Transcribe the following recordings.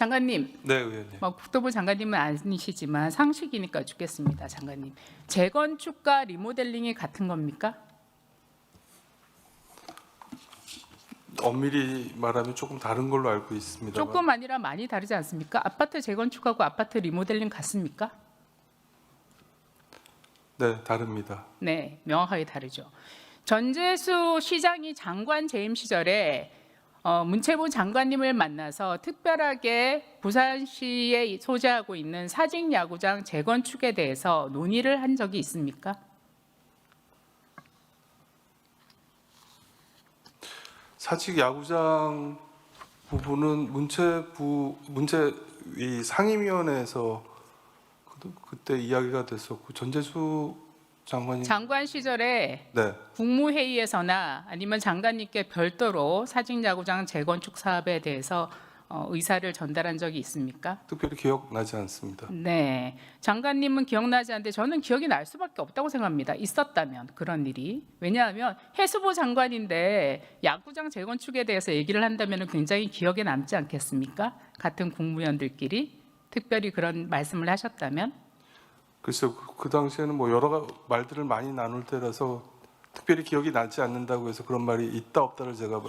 장관님, 네, 의원님. 국토부 장관님은 아니시지만 상식이니까 여쭙겠습니다. 장관님, 재건축과 리모델링이 같은 겁니까? 엄밀히 말하면 조금 다른 걸로 알고 있습니다. 조금 아니라 많이 다르지 않습니까? 아파트 재건축하고 아파트 리모델링 같습니까? 네, 다릅니다. 네, 명확하게 다르죠. 전재수 시장이 장관 재임 시절에 문체부 장관님을 만나서 특별하게 부산시에 소재하고 있는 사직야구장 재건축에 대해서 논의를 한 적이 있습니까? 사직 야구장 부분은 문체위 상임위원회에서 그때 이야기가 됐었고 전재수 장관이 장관 시절에 네, 국무회의에서나 아니면 장관님께 별도로 사직야구장 재건축 사업에 대해서 의사를 전달한 적이 있습니까? 특별히 기억나지 않습니다. 네, 장관님은 기억나지 않는데 저는 기억이 날 수밖에 없다고 생각합니다. 있었다면 그런 일이. 왜냐하면 해수부 장관인데 야구장 재건축에 대해서 얘기를 한다면 굉장히 기억에 남지 않겠습니까? 같은 국무위원들끼리 특별히 그런 말씀을 하셨다면. 글쎄요, 그 당시에는 뭐 여러 말들을 많이 나눌 때라서 특별히 기억이 나지 않는다고 해서 그런 말이 있다 없다를 제가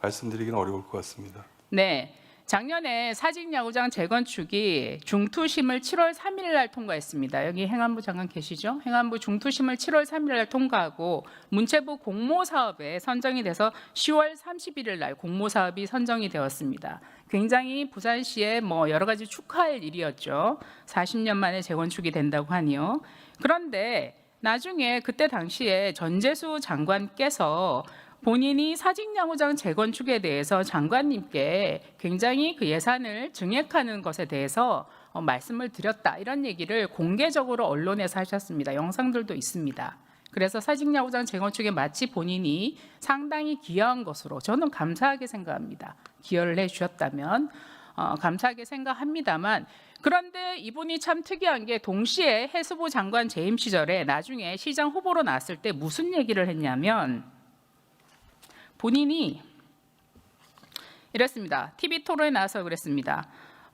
말씀드리기는 어려울 것 같습니다. 네, 작년에 사직야구장 재건축이 중투심을 7월 3일 날 통과했습니다. 여기 행안부 장관 계시죠? 행안부 중투심을 7월 3일 날 통과하고 문체부 공모사업에 선정이 돼서 10월 31일 날 공모사업이 선정이 되었습니다. 굉장히 부산시에 여러 가지 축하할 일이었죠. 40년 만에 재건축이 된다고 하니요. 그런데 나중에 그때 당시에 전재수 장관께서 본인이 사직야구장 재건축에 대해서 장관님께 굉장히 그 예산을 증액하는 것에 대해서 말씀을 드렸다, 이런 얘기를 공개적으로 언론에서 하셨습니다. 영상들도 있습니다. 그래서 사직야구장 재건축에 마치 본인이 상당히 기여한 것으로 저는 감사하게 생각합니다. 기여를 해주셨다면 감사하게 생각합니다만, 그런데 이분이 참 특이한 게 동시에 해수부 장관 재임 시절에 나중에 시장 후보로 나왔을 때 무슨 얘기를 했냐면 본인이 이랬습니다. TV 토론에 나와서 그랬습니다.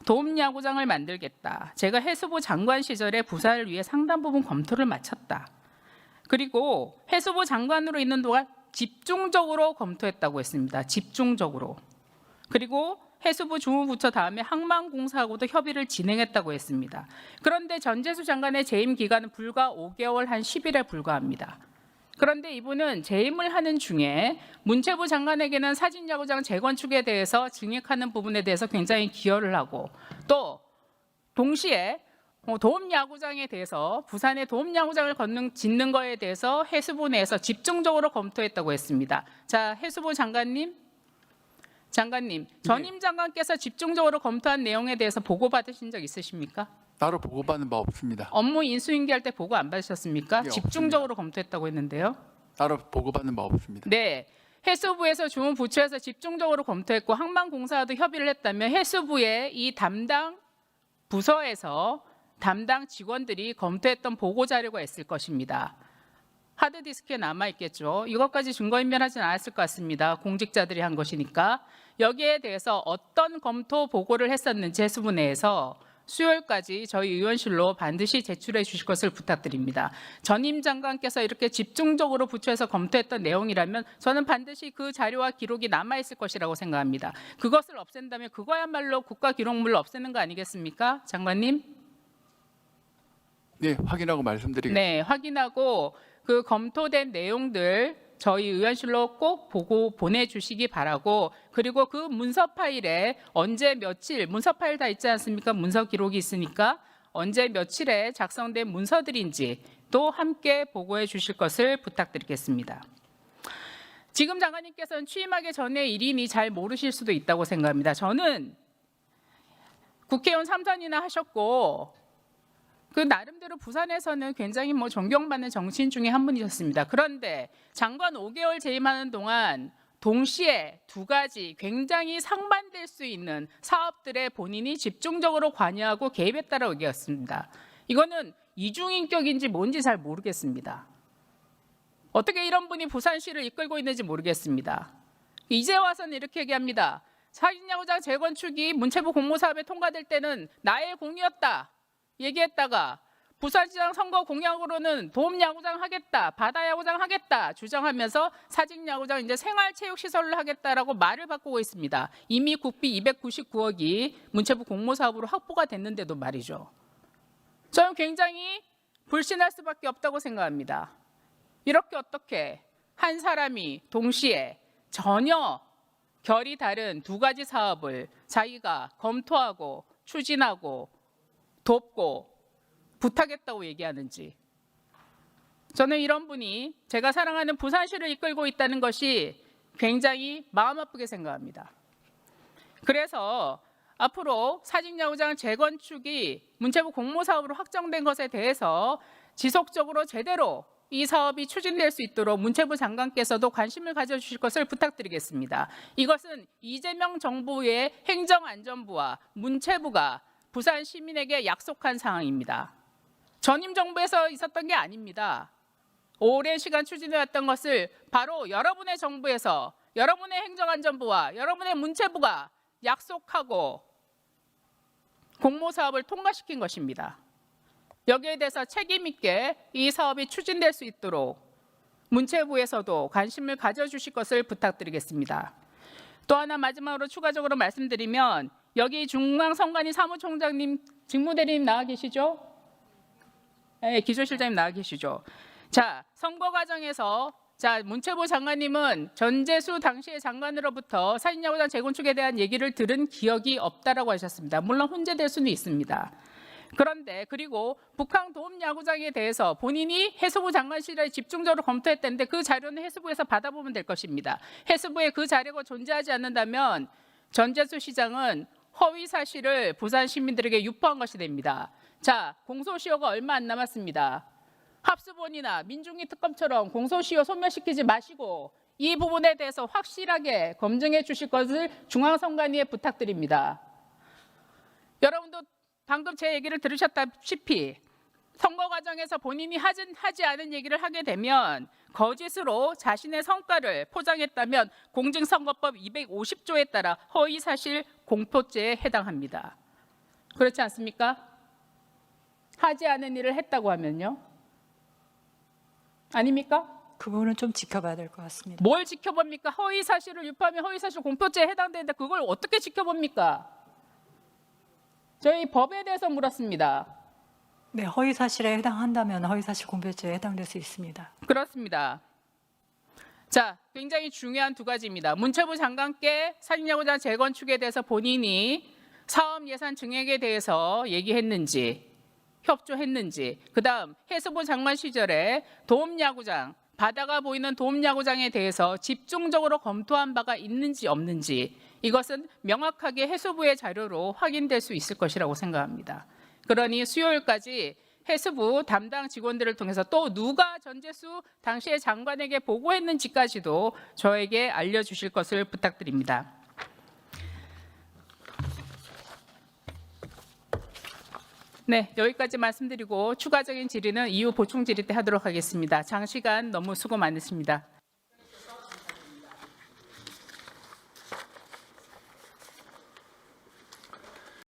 도움야구장을 만들겠다. 제가 해수부 장관 시절에 부산을 위해 상당 부분 검토를 마쳤다. 그리고 해수부 장관으로 있는 동안 집중적으로 검토했다고 했습니다. 집중적으로. 그리고 해수부 주무부처 다음에 항만공사하고도 협의를 진행했다고 했습니다. 그런데 전재수 장관의 재임 기간은 불과 5개월 한 10일에 불과합니다. 그런데 이분은 재임을 하는 중에 문체부 장관에게는 사직야구장 재건축에 대해서 증액하는 부분에 대해서 굉장히 기여를 하고, 또 동시에 도움야구장에 대해서 부산의 도움야구장을 짓는 거에 대해서 해수부 내에서 집중적으로 검토했다고 했습니다. 자, 해수부 장관님, 전임 장관께서 집중적으로 검토한 내용에 대해서 보고 받으신 적 있으십니까? 따로 보고받은 바 없습니다. 업무 인수인계할 때 보고 안 받으셨습니까? 네, 집중적으로 검토했다고 했는데요. 따로 보고받은 바 없습니다. 네, 해수부에서 주무부처에서 집중적으로 검토했고 항만공사와도 협의를 했다면 해수부의 이 담당 부서에서 담당 직원들이 검토했던 보고 자료가 있을 것입니다. 하드디스크에 남아있겠죠. 이것까지 증거인멸하지는 않았을 것 같습니다. 공직자들이 한 것이니까. 여기에 대해서 어떤 검토 보고를 했었는지 해수부 내에서 수요일까지 저희 의원실로 반드시 제출해 주실 것을 부탁드립니다. 전임 장관께서 이렇게 집중적으로 부처에서 검토했던 내용이라면 저는 반드시 그 자료와 기록이 남아있을 것이라고 생각합니다. 그것을 없앤다면 그거야말로 국가기록물로 없애는 거 아니겠습니까? 장관님? 네, 확인하고 말씀드리겠습니다. 네, 확인하고 그 검토된 내용들 저희 의원실로 꼭 보고 보내주시기 바라고, 그리고 그 문서 파일에 언제 며칠, 문서 파일 다 있지 않습니까? 문서 기록이 있으니까 언제 며칠에 작성된 문서들인지 또 함께 보고해 주실 것을 부탁드리겠습니다. 지금 장관님께서는 취임하기 전에 일인이 잘 모르실 수도 있다고 생각합니다. 저는 국회의원 3, 4년이나 하셨고 그 나름대로 부산에서는 굉장히 존경받는 정치인 중에 한 분이셨습니다. 그런데 장관 5개월 재임하는 동안 동시에 두 가지 굉장히 상반될 수 있는 사업들에 본인이 집중적으로 관여하고 개입했다라고 얘기했습니다. 이거는 이중인격인지 뭔지 잘 모르겠습니다. 어떻게 이런 분이 부산시를 이끌고 있는지 모르겠습니다. 이제 와서는 이렇게 얘기합니다. 사직야구장 재건축이 문체부 공모사업에 통과될 때는 나의 공이었다 얘기했다가 부산시장 선거 공약으로는 도움야구장 하겠다, 바다야구장 하겠다 주장하면서 사직야구장 이제 생활체육시설을 하겠다라고 말을 바꾸고 있습니다. 이미 국비 299억이 문체부 공모사업으로 확보가 됐는데도 말이죠. 저는 굉장히 불신할 수밖에 없다고 생각합니다. 이렇게 어떻게 한 사람이 동시에 전혀 결이 다른 두 가지 사업을 자기가 검토하고 추진하고 돕고 부탁했다고 얘기하는지, 저는 이런 분이 제가 사랑하는 부산시를 이끌고 있다는 것이 굉장히 마음 아프게 생각합니다. 그래서 앞으로 사직야구장 재건축이 문체부 공모사업으로 확정된 것에 대해서 지속적으로 제대로 이 사업이 추진될 수 있도록 문체부 장관께서도 관심을 가져주실 것을 부탁드리겠습니다. 이것은 이재명 정부의 행정안전부와 문체부가 부산 시민에게 약속한 사항입니다. 전임 정부에서 있었던 게 아닙니다. 오랜 시간 추진해왔던 것을 바로 여러분의 정부에서 여러분의 행정안전부와 여러분의 문체부가 약속하고 공모사업을 통과시킨 것입니다. 여기에 대해서 책임 있게 이 사업이 추진될 수 있도록 문체부에서도 관심을 가져주실 것을 부탁드리겠습니다. 또 하나 마지막으로 추가적으로 말씀드리면, 여기 중앙선관위 사무총장님, 직무대리님 나와 계시죠? 네, 기조실장님 나와 계시죠? 자, 선거 과정에서 문체부 장관님은 전재수 당시의 장관으로부터 사직야구장 재건축에 대한 얘기를 들은 기억이 없다라고 하셨습니다. 물론 혼재될 수는 있습니다. 그런데 그리고 북한 도움야구장에 대해서 본인이 해수부 장관실에 집중적으로 검토했다는데 그 자료는 해수부에서 받아보면 될 것입니다. 해수부에 그 자료가 존재하지 않는다면 전재수 시장은 허위 사실을 부산 시민들에게 유포한 것이 됩니다. 자, 공소시효가 얼마 안 남았습니다. 합수본이나 민중위 특검처럼 공소시효 소멸시키지 마시고 이 부분에 대해서 확실하게 검증해 주실 것을 중앙선관위에 부탁드립니다. 여러분도 방금 제 얘기를 들으셨다시피 선거 과정에서 본인이 하지 않은 얘기를 하게 되면 거짓으로 자신의 성과를 포장했다면 공직선거법 250조에 따라 허위사실 공표죄에 해당합니다. 그렇지 않습니까? 하지 않은 일을 했다고 하면요. 아닙니까? 그 부분은 좀 지켜봐야 될 것 같습니다. 뭘 지켜봅니까? 허위사실을 유포하면 허위사실 공표죄에 해당되는데 그걸 어떻게 지켜봅니까? 저희 법에 대해서 물었습니다. 네, 허위 사실에 해당한다면 허위 사실 공표죄에 해당될 수 있습니다. 그렇습니다. 자, 굉장히 중요한 두 가지입니다. 문체부 장관께 사직야구장 재건축에 대해서 본인이 사업 예산 증액에 대해서 얘기했는지, 협조했는지, 그다음 해수부 장관 시절에 도움야구장, 바다가 보이는 도움야구장에 대해서 집중적으로 검토한 바가 있는지 없는지, 이것은 명확하게 해수부의 자료로 확인될 수 있을 것이라고 생각합니다. 그러니 수요일까지 해수부 담당 직원들을 통해서 또 누가 전재수 당시의 장관에게 보고했는지까지도 저에게 알려주실 것을 부탁드립니다. 네, 여기까지 말씀드리고 추가적인 질의는 이후 보충 질의 때 하도록 하겠습니다. 장시간 너무 수고 많으십니다.